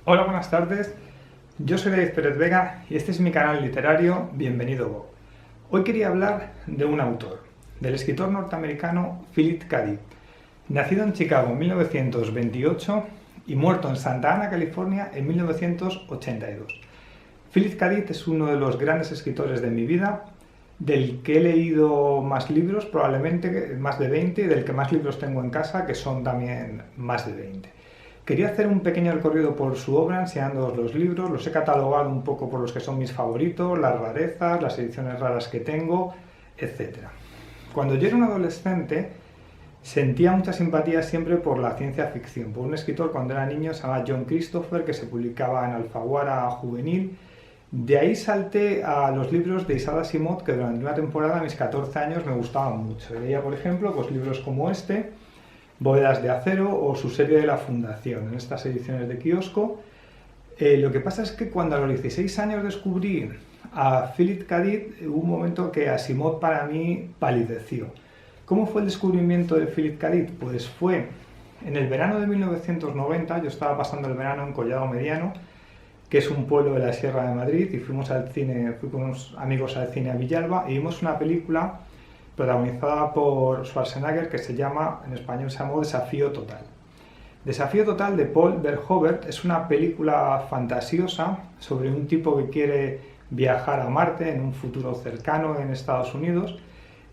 Hola, buenas tardes. Yo soy David Pérez Vega y este es mi canal literario Bienvenido Bob. Hoy quería hablar de un autor, del escritor norteamericano Philip K. Dick, nacido en Chicago en 1928 y muerto en Santa Ana, California, en 1982. Philip K. Dick es uno de los grandes escritores de mi vida, del que he leído más libros, probablemente más de 20, y del que más libros tengo en casa, que son también más de 20. Quería hacer un pequeño recorrido por su obra, enseñándoos los libros, los he catalogado un poco por los que son mis favoritos, las rarezas, las ediciones raras que tengo, etc. Cuando yo era un adolescente, sentía mucha simpatía siempre por la ciencia ficción, por un escritor cuando era niño se llamaba John Christopher, que se publicaba en Alfaguara Juvenil. De ahí salté a los libros de Isaac Asimov, que durante una temporada, a mis 14 años, me gustaban mucho. Leía, por ejemplo, pues libros como este, Bóvedas de acero, o su serie de la Fundación, en estas ediciones de kiosco. Lo que pasa es que cuando a los 16 años descubrí a Philip K. Dick, hubo un momento que Asimov para mí palideció. ¿Cómo fue el descubrimiento de Philip K. Dick? Pues fue en el verano de 1990, yo estaba pasando el verano en Collado Mediano, que es un pueblo de la Sierra de Madrid, y fui con unos amigos al cine a Villalba y vimos una película protagonizada por Schwarzenegger que se llama, en español se llamó Desafío Total. Desafío Total, de Paul Verhoeven, es una película fantasiosa sobre un tipo que quiere viajar a Marte en un futuro cercano en Estados Unidos,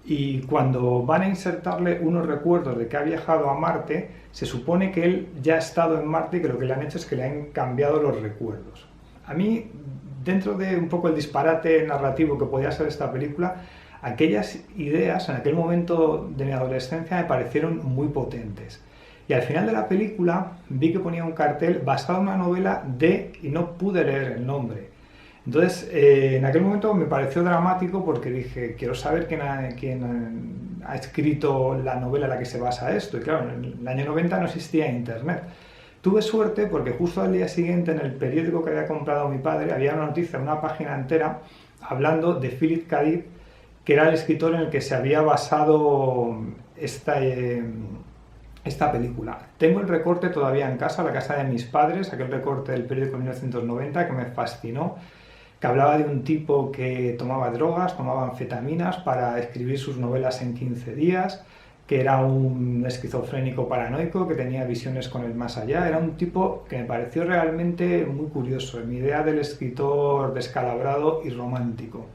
y cuando van a insertarle unos recuerdos de que ha viajado a Marte, se supone que él ya ha estado en Marte y que lo que le han hecho es que le han cambiado los recuerdos. A mí, dentro de un poco el disparate narrativo que podía ser esta película, aquellas ideas en aquel momento de mi adolescencia me parecieron muy potentes. Y al final de la película vi que ponía un cartel basado en una novela y no pude leer el nombre. Entonces, en aquel momento me pareció dramático porque dije, quiero saber quién ha escrito la novela en la que se basa esto. Y claro, en el año 90 no existía internet. Tuve suerte porque justo al día siguiente en el periódico que había comprado mi padre había una noticia, una página entera, hablando de Philip K. Dick, que era el escritor en el que se había basado esta película. Tengo el recorte todavía en casa, la casa de mis padres, aquel recorte del periódico de 1990 que me fascinó, que hablaba de un tipo que tomaba drogas, tomaba anfetaminas para escribir sus novelas en 15 días, que era un esquizofrénico paranoico, que tenía visiones con el más allá. Era un tipo que me pareció realmente muy curioso, mi idea del escritor descalabrado y romántico.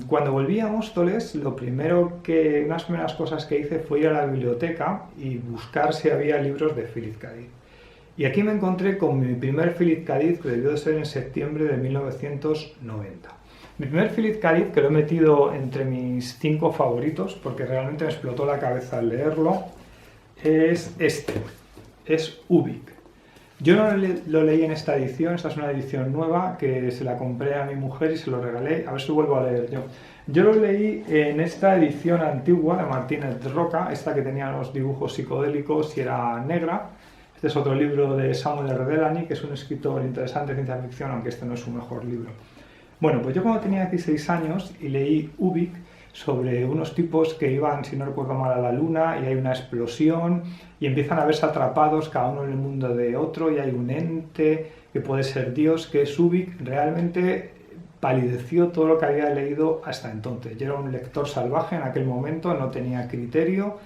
Cuando volví a Móstoles, unas primeras cosas que hice fue ir a la biblioteca y buscar si había libros de Philip K. Dick. Y aquí me encontré con mi primer Philip K. Dick, que debió de ser en septiembre de 1990. Mi primer Philip K. Dick, que lo he metido entre mis 5 favoritos, porque realmente me explotó la cabeza al leerlo, es Ubik. Yo no lo leí en esta edición, esta es una edición nueva que se la compré a mi mujer y se lo regalé, a ver si vuelvo a leer yo. Yo lo leí en esta edición antigua de Martínez Roca, esta que tenía los dibujos psicodélicos y era negra. Este es otro libro de Samuel R. Delany, que es un escritor interesante de ciencia ficción, aunque este no es su mejor libro. Bueno, pues yo cuando tenía 16 años y leí Ubik, sobre unos tipos que iban, si no recuerdo mal, a la luna y hay una explosión y empiezan a verse atrapados cada uno en el mundo de otro y hay un ente que puede ser Dios, que es Ubik. Realmente palideció todo lo que había leído hasta entonces. Yo era un lector salvaje en aquel momento, no tenía criterio,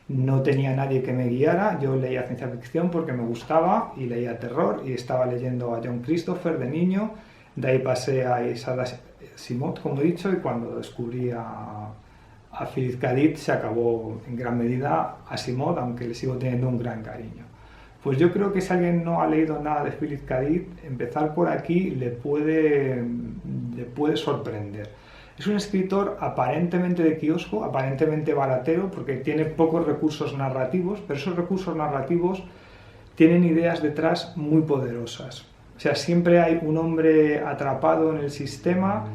no tenía nadie que me guiara. Yo leía ciencia ficción porque me gustaba y leía terror y estaba leyendo a John Christopher de niño. De ahí pasé a Isaac Asimov, como he dicho, y cuando descubrí a Philip K. Dick se acabó en gran medida Asimov, aunque le sigo teniendo un gran cariño. Pues yo creo que si alguien no ha leído nada de Philip K. Dick, empezar por aquí le puede sorprender. Es un escritor aparentemente de kiosco, aparentemente baratero, porque tiene pocos recursos narrativos, pero esos recursos narrativos tienen ideas detrás muy poderosas. O sea, siempre hay un hombre atrapado en el sistema,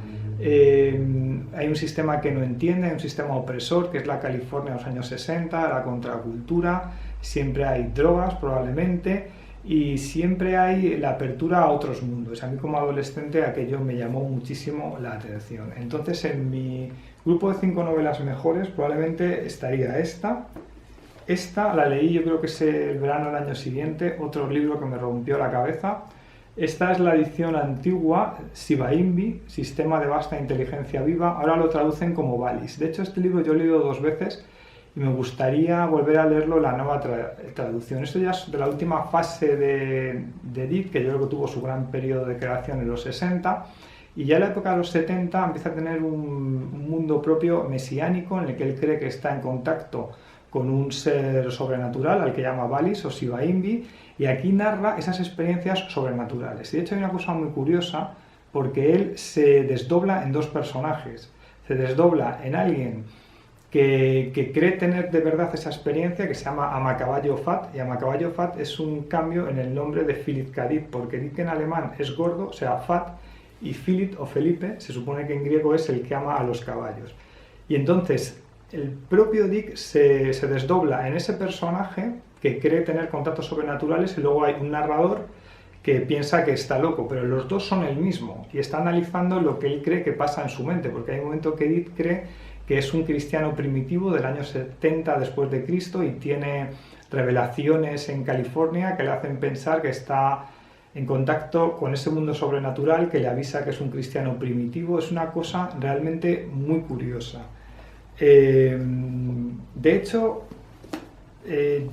hay un sistema que no entiende, hay un sistema opresor, que es la California de los años 60, la contracultura, siempre hay drogas probablemente, y siempre hay la apertura a otros mundos. A mí como adolescente aquello me llamó muchísimo la atención. Entonces en mi grupo de 5 novelas mejores probablemente estaría esta, Esta la leí, yo creo que es el verano del año siguiente, otro libro que me rompió la cabeza. Esta es la edición antigua, Sibaimbi, Sistema de Vasta Inteligencia Viva, ahora lo traducen como Valis. De hecho, este libro yo lo he leído 2 veces y me gustaría volver a leerlo la nueva traducción. Esto ya es de la última fase de Dick, que yo creo que tuvo su gran periodo de creación en los 60, y ya en la época de los 70 empieza a tener un mundo propio mesiánico en el que él cree que está en contacto con un ser sobrenatural al que llama Valis o Sibaimbi, y aquí narra esas experiencias sobrenaturales. Y de hecho hay una cosa muy curiosa, porque él se desdobla en 2 personajes. Se desdobla en alguien que cree tener de verdad esa experiencia, que se llama Amacaballo Fat, y Amacaballo Fat es un cambio en el nombre de Philipp K. Dick, porque Dick en alemán es gordo, o sea, Fat, y Philipp o Felipe se supone que en griego es el que ama a los caballos. Y entonces el propio Dick se desdobla en ese personaje que cree tener contactos sobrenaturales, y luego hay un narrador que piensa que está loco, pero los dos son el mismo y está analizando lo que él cree que pasa en su mente, porque hay un momento que Dick cree que es un cristiano primitivo del año 70 después de Cristo y tiene revelaciones en California que le hacen pensar que está en contacto con ese mundo sobrenatural que le avisa que es un cristiano primitivo. Es una cosa realmente muy curiosa. De hecho,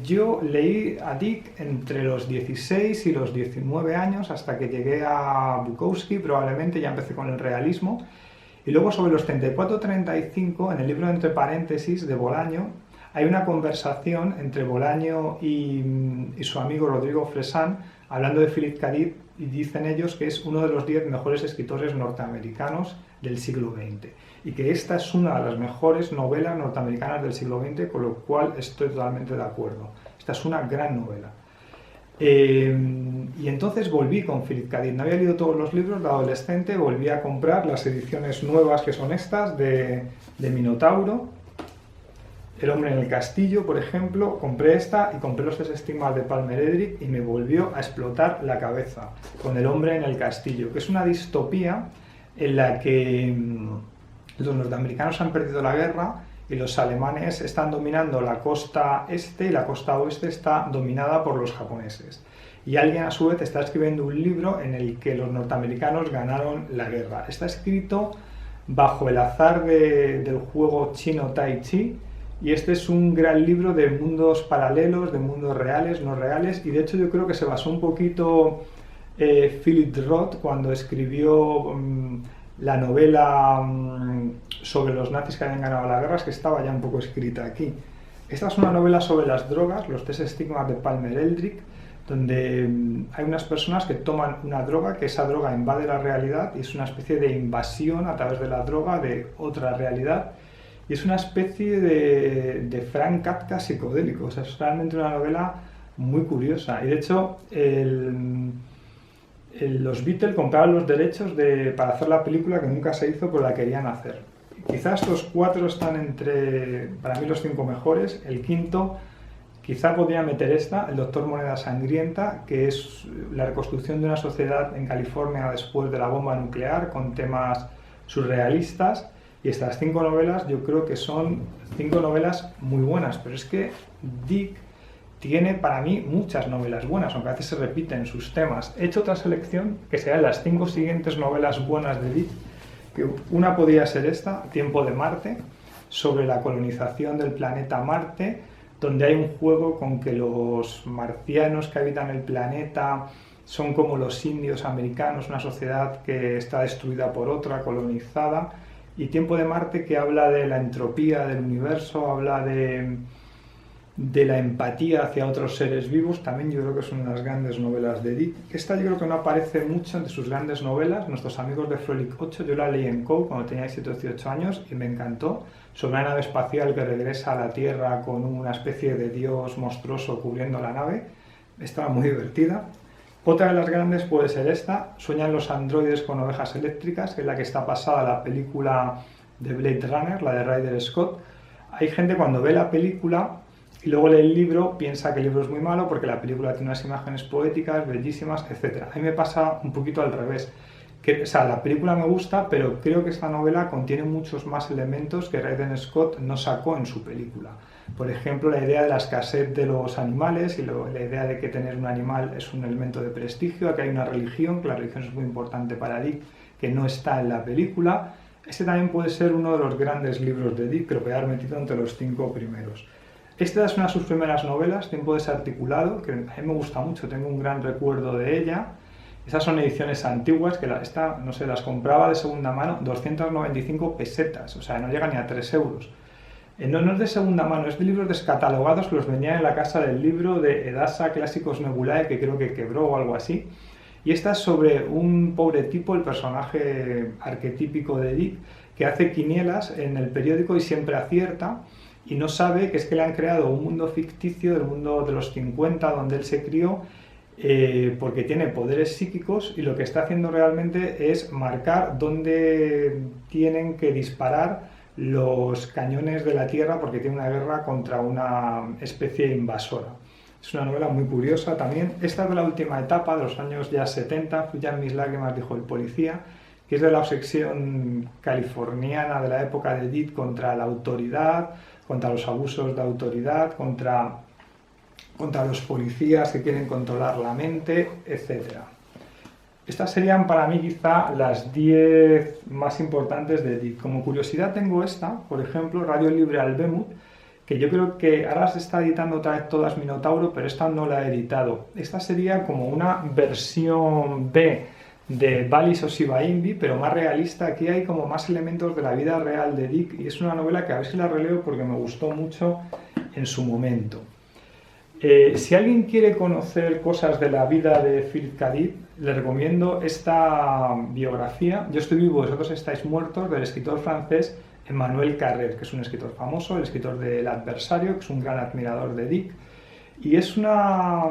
yo leí a Dick entre los 16 y los 19 años, hasta que llegué a Bukowski, probablemente ya empecé con el realismo, y luego sobre los 34-35, en el libro Entre paréntesis de Bolaño, hay una conversación entre Bolaño y su amigo Rodrigo Fresán, hablando de Philipp K. Dick, y dicen ellos que es uno de los 10 mejores escritores norteamericanos del siglo XX, y que esta es una de las mejores novelas norteamericanas del siglo XX, con lo cual estoy totalmente de acuerdo. Esta es una gran novela. Y entonces volví con Philipp K. Dick. No había leído todos los libros de adolescente, volví a comprar las ediciones nuevas, que son estas, de Minotauro, El hombre en el castillo, por ejemplo. Compré esta y compré los 3 estigmas de Palmer Ehrlich y me volvió a explotar la cabeza con El hombre en el castillo, que es una distopía en la que los norteamericanos han perdido la guerra y los alemanes están dominando la costa este y la costa oeste está dominada por los japoneses. Y alguien a su vez está escribiendo un libro en el que los norteamericanos ganaron la guerra. Está escrito bajo el azar del juego chino Tai Chi, y este es un gran libro de mundos paralelos, de mundos reales, no reales, y de hecho yo creo que se basó un poquito Philip Roth cuando escribió la novela sobre los nazis que habían ganado la guerra, es que estaba ya un poco escrita aquí. Esta es una novela sobre las drogas, los 3 estigmas de Palmer Ehrlich, donde hay unas personas que toman una droga, que esa droga invade la realidad y es una especie de invasión a través de la droga de otra realidad, y es una especie de Frank Kafka psicodélico. O sea, es realmente una novela muy curiosa, y de hecho los Beatles compraron los derechos para hacer la película, que nunca se hizo, pero la querían hacer. Quizás estos 4 están entre, para mí, los 5 mejores. El quinto, quizá podría meter esta, El doctor Moneda Sangrienta, que es la reconstrucción de una sociedad en California después de la bomba nuclear, con temas surrealistas. Y estas 5 novelas yo creo que son 5 novelas muy buenas, pero es que Dick tiene para mí muchas novelas buenas, aunque a veces se repiten sus temas. He hecho otra selección que serían las 5 siguientes novelas buenas de Dick, que una podría ser esta, Tiempo de Marte, sobre la colonización del planeta Marte, donde hay un juego con que los marcianos que habitan el planeta son como los indios americanos, una sociedad que está destruida por otra, colonizada, y Tiempo de Marte, que habla de la entropía del universo, habla de la empatía hacia otros seres vivos. También yo creo que es una de las grandes novelas de Dick. Esta yo creo que no aparece mucho entre sus grandes novelas. Nuestros amigos de Frolic 8, yo la leí en Co cuando tenía 17 o 18 años y me encantó, sobre una nave espacial que regresa a la Tierra con una especie de dios monstruoso cubriendo la nave. Estaba muy divertida. Otra de las grandes puede ser esta, Sueñan los androides con ovejas eléctricas, que es la que está pasada a la película de Blade Runner, la de Ridley Scott. Hay gente cuando ve la película y luego lee el libro, piensa que el libro es muy malo porque la película tiene unas imágenes poéticas, bellísimas, etc. A mí me pasa un poquito al revés. O sea, la película me gusta, pero creo que esta novela contiene muchos más elementos que Ridley Scott no sacó en su película. Por ejemplo, la idea de la escasez de los animales y la idea de que tener un animal es un elemento de prestigio, que hay una religión, que la religión es muy importante para Dick, que no está en la película. Este también puede ser uno de los grandes libros de Dick, que lo voy a haber metido entre los 5 primeros. Esta es una de sus primeras novelas, Tiempo desarticulado, que a mí me gusta mucho, tengo un gran recuerdo de ella. Esas son ediciones antiguas, que esta, no sé, las compraba de segunda mano, 295 pesetas, o sea, no llega ni a 3 euros. No es de segunda mano, es de libros descatalogados que los venían en la casa del libro de Edasa Clásicos Nebulae, que creo que quebró o algo así. Y esta es sobre un pobre tipo, el personaje arquetípico de Dick, que hace quinielas en el periódico y siempre acierta, y no sabe que es que le han creado un mundo ficticio del mundo de los 50 donde él se crió, porque tiene poderes psíquicos y lo que está haciendo realmente es marcar dónde tienen que disparar los cañones de la Tierra porque tiene una guerra contra una especie invasora. Es una novela muy curiosa también. Esta es de la última etapa, de los años ya 70, Fluyan mis lágrimas, dijo el policía, que es de la obsesión californiana de la época de Dick contra la autoridad, contra los abusos de autoridad, contra los policías que quieren controlar la mente, etc. Estas serían para mí quizá las 10 más importantes de Dick. Como curiosidad tengo esta, por ejemplo, Radio Libre Albemut, que yo creo que ahora se está editando otra vez todas Minotauro, pero esta no la he editado. Esta sería como una versión B de Valis o Sibaimbi, pero más realista. Aquí hay como más elementos de la vida real de Dick y es una novela que a ver si la releo porque me gustó mucho en su momento. Si alguien quiere conocer cosas de la vida de Philip K. Dick, le recomiendo esta biografía, Yo estoy vivo, vosotros estáis muertos, del escritor francés Emmanuel Carrère, que es un escritor famoso, el escritor de El adversario, que es un gran admirador de Dick, y es una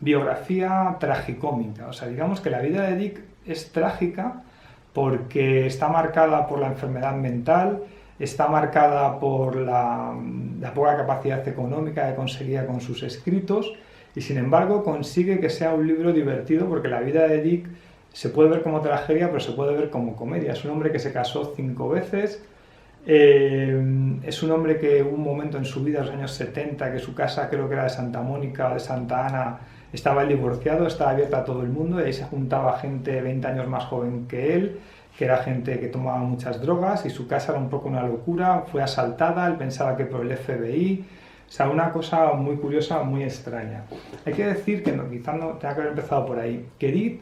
biografía tragicómica. O sea, digamos que la vida de Dick es trágica porque está marcada por la enfermedad mental, está marcada por la poca capacidad económica que conseguía con sus escritos, y sin embargo consigue que sea un libro divertido porque la vida de Dick se puede ver como tragedia, pero se puede ver como comedia. Es un hombre que se casó 5 veces, es un hombre que hubo un momento en su vida, en los años 70, que su casa, creo que era de Santa Mónica o de Santa Ana, estaba divorciado, estaba abierta a todo el mundo, y ahí se juntaba gente 20 años más joven que él, que era gente que tomaba muchas drogas, y su casa era un poco una locura, fue asaltada, él pensaba que por el FBI, o sea, una cosa muy curiosa, muy extraña. Hay que decir que quizás no tenga que haber empezado por ahí, que Dick,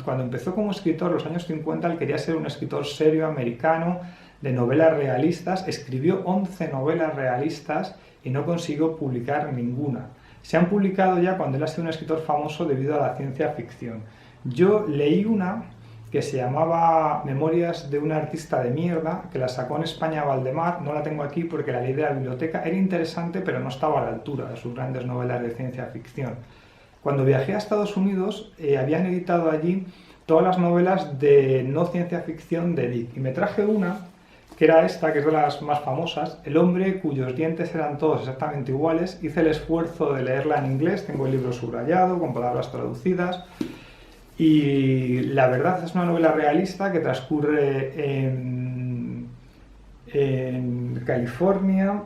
cuando empezó como escritor en los años 50, él quería ser un escritor serio, americano, de novelas realistas, escribió 11 novelas realistas y no consiguió publicar ninguna. Se han publicado ya cuando él ha sido un escritor famoso debido a la ciencia ficción. Yo leí una que se llamaba Memorias de un artista de mierda, que la sacó en España Valdemar, no la tengo aquí porque la leí de la biblioteca, era interesante pero no estaba a la altura de sus grandes novelas de ciencia ficción. Cuando viajé a Estados Unidos habían editado allí todas las novelas de no ciencia ficción de Dick, y me traje una que era esta, que es de las más famosas, El hombre cuyos dientes eran todos exactamente iguales. Hice el esfuerzo de leerla en inglés, tengo el libro subrayado, con palabras traducidas, y la verdad es una novela realista que transcurre en California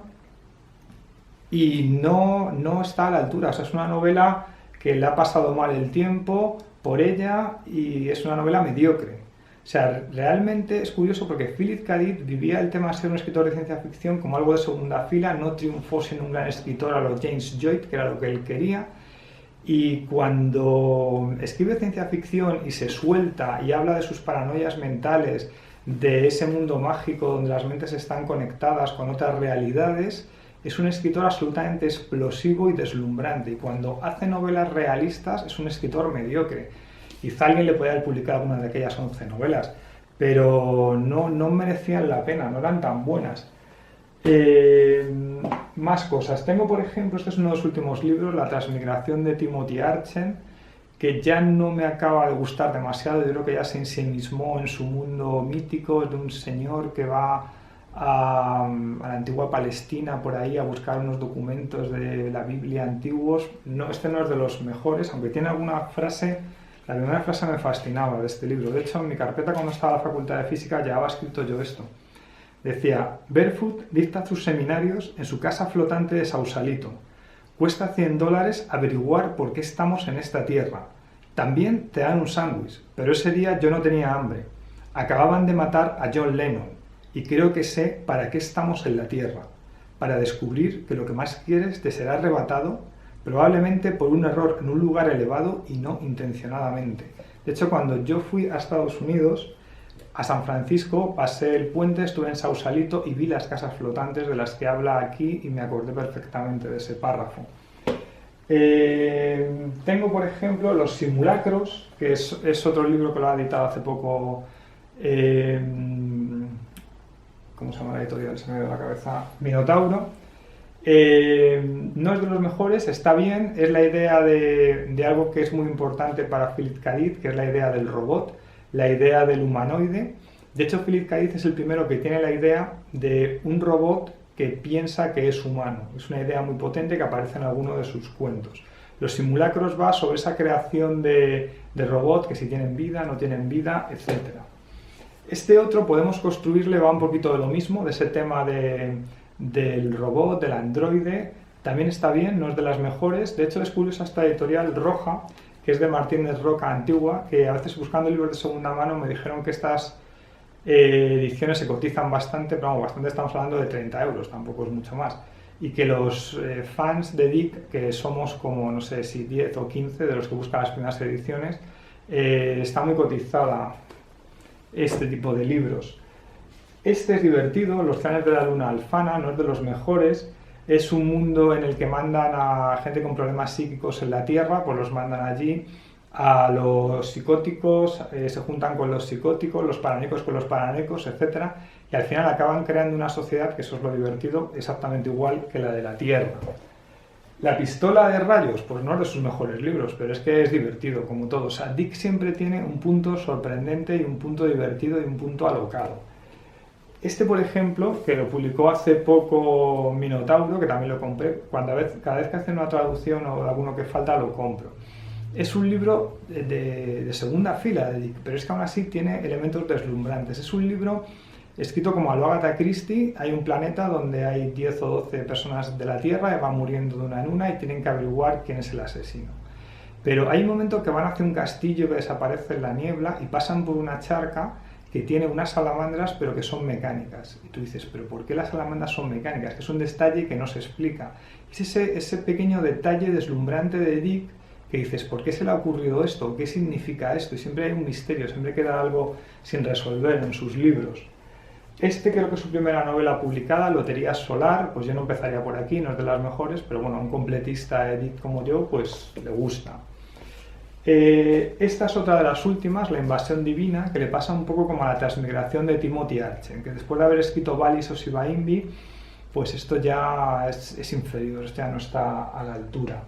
y no está a la altura. O sea, es una novela que le ha pasado mal el tiempo por ella y es una novela mediocre. O sea, realmente es curioso porque Philip K. Dick vivía el tema de ser un escritor de ciencia ficción como algo de segunda fila, no triunfó siendo un gran escritor a lo James Joyce, que era lo que él quería, y cuando escribe ciencia ficción y se suelta y habla de sus paranoias mentales, de ese mundo mágico donde las mentes están conectadas con otras realidades, es un escritor absolutamente explosivo y deslumbrante, y cuando hace novelas realistas es un escritor mediocre. Quizá alguien le podía haber publicado alguna de aquellas 11 novelas, pero no merecían la pena, no eran tan buenas. Más cosas. Tengo, por ejemplo, este es uno de los últimos libros, La transmigración de Timothy Archer, que ya no me acaba de gustar demasiado. Yo creo que ya se ensimismó en su mundo mítico de un señor que va a la antigua Palestina por ahí a buscar unos documentos de la Biblia antiguos. No, este no es de los mejores, aunque tiene alguna frase La primera frase me fascinaba de este libro. De hecho, en mi carpeta cuando estaba en la Facultad de Física llevaba escrito yo esto. Decía, Barefoot dicta sus seminarios en su casa flotante de Sausalito. Cuesta $100 averiguar por qué estamos en esta tierra. También te dan un sándwich, pero ese día yo no tenía hambre. Acababan de matar a John Lennon y creo que sé para qué estamos en la tierra. Para descubrir que lo que más quieres te será arrebatado, probablemente por un error en un lugar elevado y no intencionadamente. De hecho, cuando yo fui a Estados Unidos, a San Francisco, pasé el puente, estuve en Sausalito y vi las casas flotantes de las que habla aquí y me acordé perfectamente de ese párrafo. Tengo, por ejemplo, Los simulacros, que es otro libro que lo ha editado hace poco. ¿Cómo se llama la editorial? Se me ha ido la cabeza. Minotauro. No es de los mejores, está bien, es la idea de algo que es muy importante para Philip K. Dick, que es la idea del robot, la idea del humanoide. De hecho, Philip K. Dick es el primero que tiene la idea de un robot que piensa que es humano. Es una idea muy potente que aparece en alguno de sus cuentos. Los simulacros va sobre esa creación de robot, que si tienen vida, no tienen vida, etc. Este otro, Podemos construirle, va un poquito de lo mismo, de ese tema del robot, del androide. También está bien, no es de las mejores. De hecho, es curiosa esta editorial Roja, que es de Martínez Roca Antigua, que a veces buscando libros de segunda mano me dijeron que estas ediciones se cotizan bastante, pero vamos, bastante, estamos hablando de 30 euros, tampoco es mucho más. Y que los fans de Dick, que somos como, no sé si 10 o 15 de los que buscan las primeras ediciones, está muy cotizada este tipo de libros. Este es divertido, Los clanes de la luna Alfana, no es de los mejores. Es un mundo en el que mandan a gente con problemas psíquicos en la Tierra, pues los mandan allí. A los psicóticos se juntan con los psicóticos, los paranoicos con los paranoicos, etc. Y al final acaban creando una sociedad, que eso es lo divertido, exactamente igual que la de la Tierra. La pistola de rayos, pues no es de sus mejores libros, pero es que es divertido, como todo. O sea, Dick siempre tiene un punto sorprendente y un punto divertido y un punto alocado. Este, por ejemplo, que lo publicó hace poco Minotauro, que también lo compré, cada vez que hace una traducción o alguno que falta, lo compro. Es un libro de segunda fila de Dick, pero es que aún así tiene elementos deslumbrantes. Es un libro escrito como a lo Agatha Christie. Hay un planeta donde hay 10 o 12 personas de la Tierra y van muriendo de una en una y tienen que averiguar quién es el asesino. Pero hay un momento que van hacia un castillo que desaparece en la niebla y pasan por una charca que tiene unas salamandras pero que son mecánicas. Y tú dices, ¿pero por qué las salamandras son mecánicas? Que es un detalle que no se explica. Es ese pequeño detalle deslumbrante de Dick que dices, ¿por qué se le ha ocurrido esto? ¿Qué significa esto? Y siempre hay un misterio, siempre queda algo sin resolver en sus libros. Este creo que es su primera novela publicada, Lotería Solar, pues yo no empezaría por aquí, no es de las mejores, pero bueno, a un completista Dick como yo, pues le gusta. Esta es otra de las últimas, La Invasión Divina, que le pasa un poco como a la transmigración de Timothy Archer, que después de haber escrito Valis o Sibaimbi, pues esto ya es inferior, esto ya no está a la altura.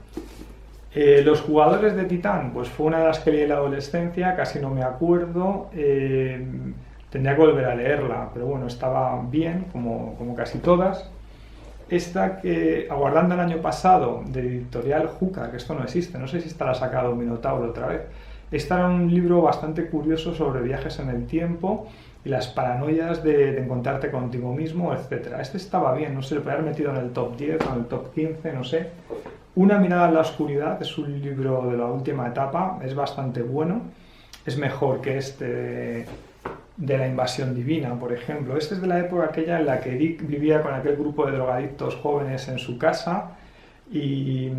Los jugadores de Titán, pues fue una de las que leí en la adolescencia, casi no me acuerdo, tendría que volver a leerla, pero bueno, estaba bien, como casi todas. Esta que, aguardando el año pasado, de editorial Juca, que esto no existe, no sé si esta la ha sacado Minotauro otra vez. Esta era un libro bastante curioso sobre viajes en el tiempo y las paranoias de encontrarte contigo mismo, etc. Este estaba bien, no sé, lo podría haber metido en el top 10 o en el top 15, no sé. Una mirada en la oscuridad es un libro de la última etapa, es bastante bueno, es mejor que este de La Invasión Divina, por ejemplo. Este es de la época aquella en la que Dick vivía con aquel grupo de drogadictos jóvenes en su casa y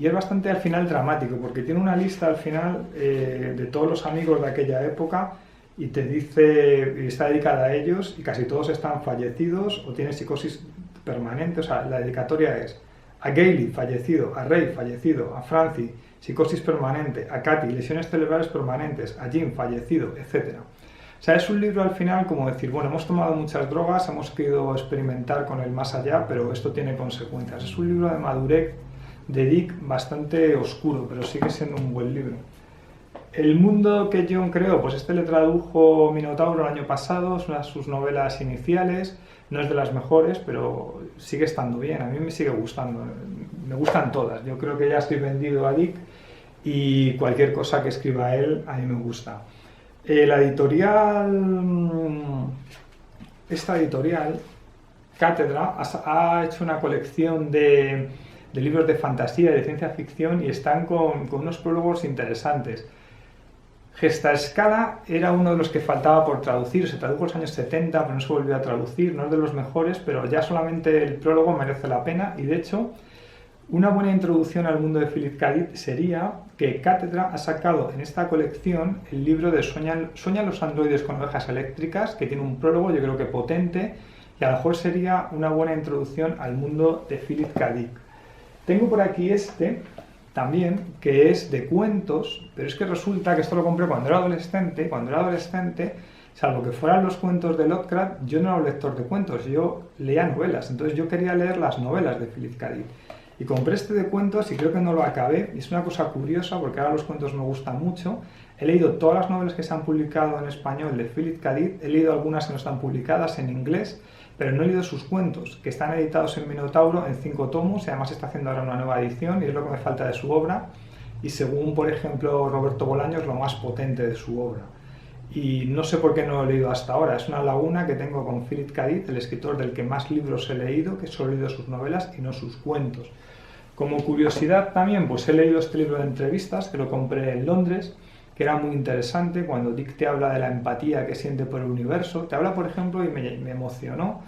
es bastante al final dramático, porque tiene una lista al final de todos los amigos de aquella época y te dice, y está dedicada a ellos y casi todos están fallecidos o tienen psicosis permanente. O sea, la dedicatoria es a Gailey, fallecido, a Ray, fallecido, a Francie, psicosis permanente, a Katy, lesiones cerebrales permanentes, a Jim, fallecido, etc. O sea, es un libro al final como decir, bueno, hemos tomado muchas drogas, hemos querido experimentar con el más allá, pero esto tiene consecuencias. Es un libro de madurez de Dick bastante oscuro, pero sigue siendo un buen libro. El mundo que John creó, pues este le tradujo Minotauro el año pasado, es una de sus novelas iniciales, no es de las mejores, pero sigue estando bien, a mí me sigue gustando, me gustan todas, yo creo que ya estoy vendido a Dick. y cualquier cosa que escriba él a mí me gusta. La editorial, esta editorial, Cátedra, ha hecho una colección de libros de fantasía y de ciencia ficción y están con unos prólogos interesantes. Gestaescala era uno de los que faltaba por traducir, se tradujo en los años 70, pero no se volvió a traducir, no es de los mejores, pero ya solamente el prólogo merece la pena y de hecho una buena introducción al mundo de Philip K. Dick sería que Cátedra ha sacado en esta colección el libro de Sueñan los androides con ovejas eléctricas, que tiene un prólogo yo creo que potente y a lo mejor sería una buena introducción al mundo de Philip K. Dick. Tengo por aquí este también, que es de cuentos, pero es que resulta que esto lo compré cuando era adolescente, salvo que fueran los cuentos de Lovecraft, yo no era un lector de cuentos, yo leía novelas, entonces yo quería leer las novelas de Philip K. Dick. Y compré este de cuentos y creo que no lo acabé, y es una cosa curiosa porque ahora los cuentos me gustan mucho. He leído todas las novelas que se han publicado en español de Philip K. Dick, he leído algunas que no están publicadas en inglés, pero no he leído sus cuentos, que están editados en Minotauro en 5 tomos, y además está haciendo ahora una nueva edición, y es lo que me falta de su obra, y según, por ejemplo, Roberto Bolaños, lo más potente de su obra. Y no sé por qué no lo he leído hasta ahora, es una laguna que tengo con Philip K. Dick, el escritor del que más libros he leído, que solo he leído sus novelas y no sus cuentos. Como curiosidad también, pues he leído este libro de entrevistas, que lo compré en Londres, que era muy interesante, cuando Dick te habla de la empatía que siente por el universo. Te habla, por ejemplo, y me emocionó,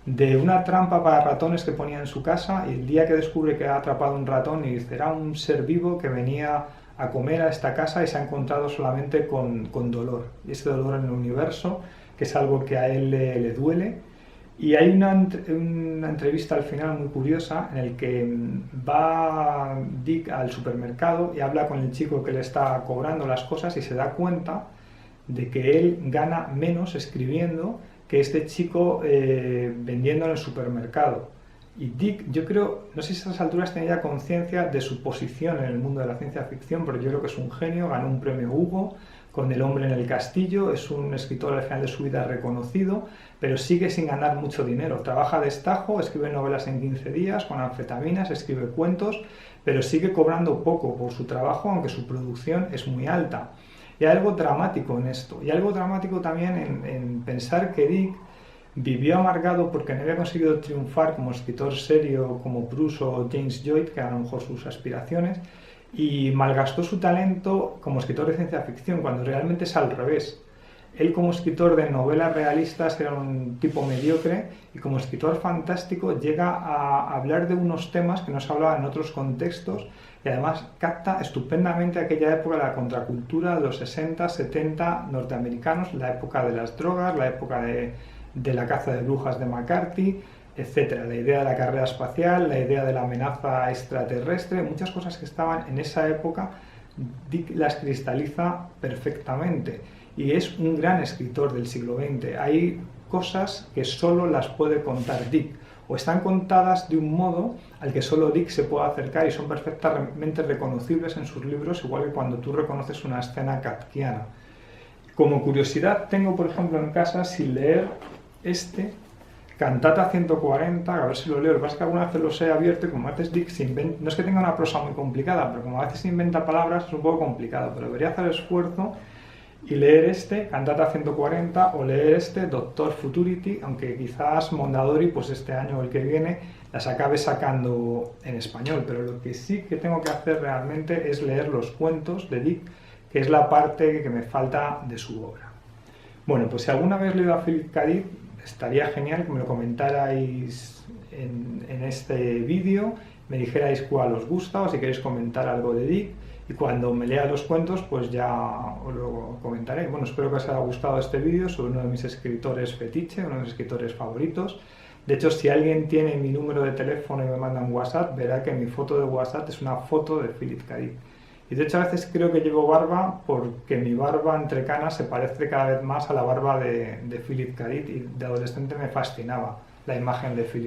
de una trampa para ratones que ponía en su casa, y el día que descubre que ha atrapado un ratón y dice, era un ser vivo que venía a comer a esta casa y se ha encontrado solamente con dolor. Y ese dolor en el universo, que es algo que a él le duele. Y hay una entrevista al final muy curiosa en el que va Dick al supermercado y habla con el chico que le está cobrando las cosas y se da cuenta de que él gana menos escribiendo que este chico vendiendo en el supermercado. Y Dick, yo creo, no sé si a esas alturas tenía conciencia de su posición en el mundo de la ciencia ficción, pero yo creo que es un genio, ganó un premio Hugo con El hombre en el castillo, es un escritor al final de su vida reconocido, pero sigue sin ganar mucho dinero. Trabaja de estajo, escribe novelas en 15 días con anfetaminas, escribe cuentos, pero sigue cobrando poco por su trabajo, aunque su producción es muy alta. Y hay algo dramático en esto, y algo dramático también en pensar que Dick vivió amargado porque no había conseguido triunfar como escritor serio como Proust o James Joyce, que eran a lo mejor sus aspiraciones, y malgastó su talento como escritor de ciencia ficción, cuando realmente es al revés. Él como escritor de novelas realistas era un tipo mediocre y como escritor fantástico llega a hablar de unos temas que no se hablaban en otros contextos y además capta estupendamente aquella época de la contracultura de los 60, 70 norteamericanos, la época de las drogas, la época de la caza de brujas de McCarthy, etcétera. La idea de la carrera espacial, la idea de la amenaza extraterrestre, muchas cosas que estaban en esa época, Dick las cristaliza perfectamente y es un gran escritor del siglo XX. Hay cosas que solo las puede contar Dick o están contadas de un modo al que solo Dick se puede acercar y son perfectamente reconocibles en sus libros, igual que cuando tú reconoces una escena kafkiana. Como curiosidad tengo, por ejemplo, en casa sin leer este Cantata 140, a ver si lo leo. Lo que pasa es que alguna vez los he abierto y como a veces Dick no es que tenga una prosa muy complicada, pero como a veces inventa palabras es un poco complicado, pero debería hacer el esfuerzo y leer este, Cantata 140, o leer este, Doctor Futurity, aunque quizás Mondadori, pues este año o el que viene, las acabe sacando en español, pero lo que sí que tengo que hacer realmente es leer los cuentos de Dick, que es la parte que me falta de su obra. Bueno, pues si alguna vez leído a Philip K. Dick, estaría genial que me lo comentarais en este vídeo, me dijerais cuál os gusta o si queréis comentar algo de Dick, y cuando me lea los cuentos pues ya os lo comentaré. Bueno, espero que os haya gustado este vídeo sobre uno de mis escritores fetiche, uno de mis escritores favoritos. De hecho, si alguien tiene mi número de teléfono y me manda un WhatsApp, verá que mi foto de WhatsApp es una foto de Philip K. Dick. Y de hecho a veces creo que llevo barba porque mi barba entre canas se parece cada vez más a la barba de Philip K. Dick, y de adolescente me fascinaba la imagen de Philip.